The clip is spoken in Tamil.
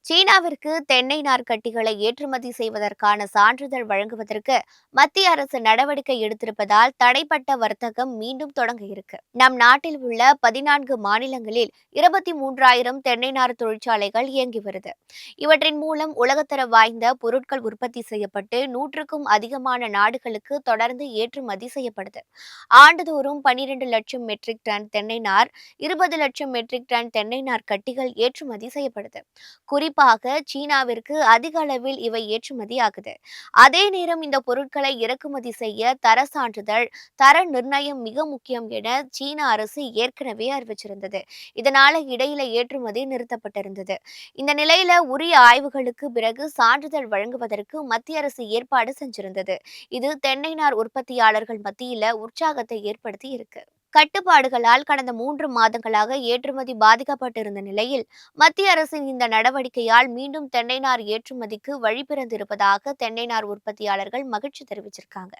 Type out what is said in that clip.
சீனாவிற்கு தென்னை நார்க்கட்டிகளை ஏற்றுமதி செய்வதற்கான சான்றிதழ் வழங்குவதற்கு மத்திய அரசு நடவடிக்கை எடுத்திருப்பதால் தடைப்பட்ட வர்த்தகம் மீண்டும் தொடங்க இருக்கு. நம் நாட்டில் உள்ள 14 மாநிலங்களில் 23,000 தென்னை நார் தொழிற்சாலைகள் இயங்கி வருது. இவற்றின் மூலம் உலகத்தர வாய்ந்த பொருட்கள் உற்பத்தி செய்யப்பட்டு 100க்கும் அதிகமான நாடுகளுக்கு தொடர்ந்து ஏற்றுமதி செய்யப்படுது. ஆண்டுதோறும் 12 லட்சம் மெட்ரிக் டன் தென்னை நார், 20 லட்சம் மெட்ரிக் டன் தென்னை நார் கட்டிகள் ஏற்றுமதி செய்யப்படுது. குறிப்பாக சீனாவிற்கு அதிக அளவில் இவை ஏற்றுமதி ஆகுது. அதே நேரம் இந்த பொருட்களை இறக்குமதி செய்ய தர சான்றிதழ், தர நிர்ணயம் மிக முக்கியம் என சீன அரசு ஏற்கனவே அறிவிச்சிருந்தது. இதனால இடையில ஏற்றுமதி நிறுத்தப்பட்டிருந்தது. இந்த நிலையில உரிய ஆய்வுகளுக்கு பிறகு சான்றிதழ் வழங்குவதற்கு மத்திய அரசு ஏற்பாடு செஞ்சிருந்தது. இது தென்னை நார் உற்பத்தியாளர்கள் மத்தியில உற்சாகத்தை ஏற்படுத்தி இருக்கு. கட்டுப்பாடுகளால் கடந்த 3 மாதங்களாக ஏற்றுமதி பாதிக்கப்பட்டிருந்த நிலையில் மத்திய அரசின் இந்த நடவடிக்கையால் மீண்டும் தென்னை நார் ஏற்றுமதிக்கு வழி பிறந்திருப்பதாக தென்னை நார் உற்பத்தியாளர்கள் மகிழ்ச்சி தெரிவிச்சிருக்காங்க.